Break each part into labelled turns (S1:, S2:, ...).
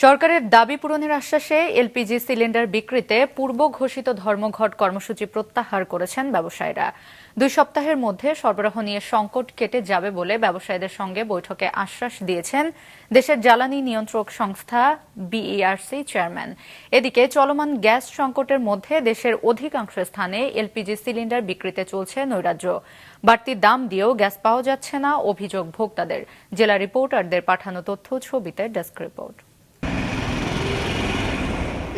S1: সরকারের দাবি পূরণের আশ্বাসে এলপিজি সিলিন্ডার বিক্রিতে পূর্ব ঘোষিত ধর্মঘট কর্মসূচি প্রত্যাহার করেছেন ব্যবসায়ীরা। 2 সপ্তাহের মধ্যে সরবরাহ নিয়ে সংকট কেটে যাবে বলে ব্যবসায়ীদের সঙ্গে বৈঠকে আশ্বাস দিয়েছেন দেশের জ্বালানি নিয়ন্ত্রক সংস্থা বিইআরসি চেয়ারম্যান। এদিকে চলমান গ্যাস সংকটের মধ্যে দেশের অধিকাংশ স্থানে এলপিজি সিলিন্ডার বিক্রিতে চলছে নৈরাজ্য। বাড়তি দাম দিয়েও গ্যাস পাওয়া যাচ্ছে না অভিযোগ ভোক্তাদের। জেলা রিপোর্টারদের পাঠানো তথ্য ছবিতে desk report.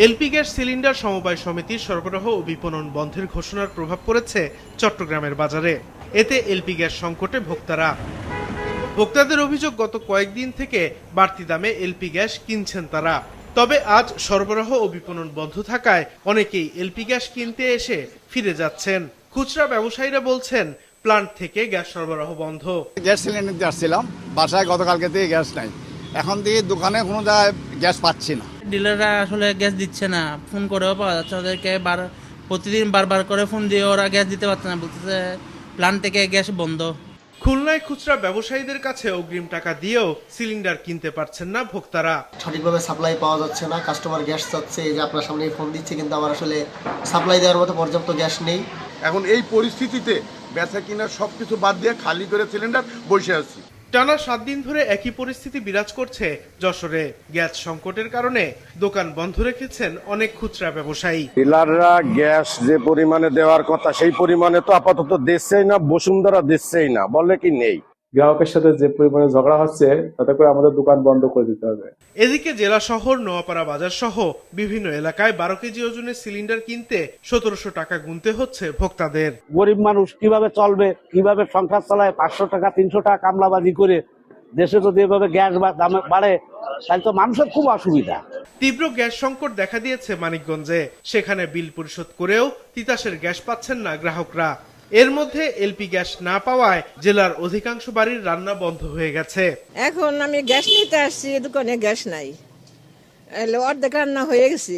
S2: LP gas cylinder সমবায় সমিতির সরবরাহ ও বিপণন বন্ধের ঘোষণার প্রভাব পড়েছে চট্টগ্রামের বাজারে। এতে এলপি গ্যাস সংকটে ভোক্তাদের অভিযোগ, গত কয়েকদিন থেকে বাড়তি দামে এলপি গ্যাস কিনছেন তারা। তবে আজ সরবরাহ ও বিপণন বন্ধ থাকায় অনেকেই এলপি গ্যাস কিনতে এসে ফিরে যাচ্ছেন। খুচরা ব্যবসায়ীরা বলছেন, প্লান্ট থেকে গ্যাস সরবরাহ বন্ধ।
S3: গ্যাস সিলিন্ডার যাচ্ছিলাম, বাসায় গতকালকে থেকে গ্যাস নাই, এখন থেকে দোকানে কোনো জায়গায় গ্যাস পাচ্ছি না।
S4: ডিলাররা আসলে গ্যাস দিচ্ছে না, ফোন করেও পাওয়া যাচ্ছে ওদেরকে, প্রতিদিন বারবার করে ফোন দিয়ে ওরা গ্যাস দিতে পারছে না, বলতেছে প্ল্যান্ট থেকে গ্যাস বন্ধ।
S2: খুলনায় খুচরা ব্যবসায়ীদের কাছে অগ্রিম টাকা দিয়েও সিলিন্ডার কিনতে পারছেন না ভোক্তারা।
S5: সঠিকভাবে সাপ্লাই পাওয়া যাচ্ছে না, কাস্টমার গ্যাস চাচ্ছে, এই যে আপনার সামনে ফোন দিচ্ছে, কিন্তু আমার আসলে সাপ্লাই দেওয়ার মতো পর্যাপ্ত গ্যাস নেই।
S6: এখন এই পরিস্থিতিতে বেচা কিনা সবকিছু বাদ দিয়ে খালি করে সিলিন্ডার বসে আছি।
S2: টানা 7 দিন ধরে একই পরিস্থিতি বিরাজ করছে যশোরে। গ্যাস সংকটের কারণে দোকান বন্ধ রেখেছেন অনেক খুচরা ব্যবসায়ী।
S7: ডিলাররা গ্যাস যে পরিমাণে দেওয়ার কথা সেই পরিমাণে তো আপাতত দিচ্ছেই না, বসুন্ধরা দিচ্ছেই না, বলে কি নেই।
S8: গ্রাহকের সাথে যে পরিমাণে ঝগড়া হচ্ছে তাতে করে আমাদের দোকান বন্ধ করে দিতে হবে।
S2: এদিকে জেলা শহর নোয়াপাড়া বাজার সহ বিভিন্ন এলাকায় 12 কেজি ওজনের সিলিন্ডার কিনতে 1700 টাকা গুনতে হচ্ছে ভোক্তাদের।
S9: গরিব মানুষ কিভাবে চলবে, কিভাবে সংসার চালায়? 500 টাকা 300 টাকা কামলাবাজি করে দেশে যদি এভাবে গ্যাস দাম বাড়ে তাহলে তো মানুষের খুব অসুবিধা।
S2: তীব্র গ্যাস সংকট দেখা দিয়েছে মানিকগঞ্জে। সেখানে বিল পরিশোধ করেও তিতাসের গ্যাস পাচ্ছেন না গ্রাহকরা। এর মধ্যে এলপি গ্যাস না পাওয়ায় জেলার অধিকাংশ বাড়ির রান্না বন্ধ হয়ে গেছে।
S10: এখন আমি গ্যাস নিতে আসছি, দোকানে গ্যাস নাই, অর্ধেক রান্না হয়ে গেছে,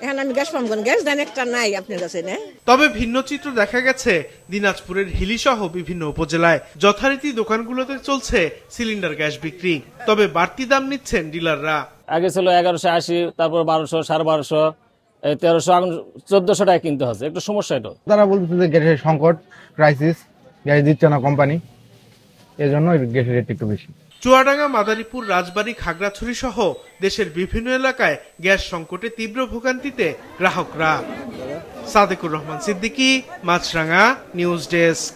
S10: এখন আমি গ্যাস পাবো, গ্যাস দেন একটা নাই আপনার কাছে না।
S2: তবে ভিন্ন চিত্র দেখা গেছে দিনাজপুরের হিলি সহ বিভিন্ন উপজেলায়। যথারীতি দোকানগুলোতে চলছে সিলিন্ডার গ্যাস বিক্রি, তবে বাড়তি দাম নিচ্ছেন ডিলাররা।
S11: আগে ছিল 1180, তারপর 1200, 1250, 1300, 1400 টাকা কিনতে হচ্ছে। একটু সমস্যা এটা।
S12: তারা বলতেছে যে গ্যাসের সংকট, ক্রাইসিস, গ্যাস দিচ্ছে না কোম্পানি, এজন্য গ্যাসের রেট একটু বেশি।
S2: চুয়াডাঙ্গা, মাদারীপুর, রাজবাড়ী, খাগড়াছড়ি সহ দেশের বিভিন্ন এলাকায় গ্যাস সংকটে তীব্র ভোগান্তিতে গ্রাহকরা। সাদেকুর রহমান সিদ্দিকী, মাছরাঙা, নিউজ ডেস্ক।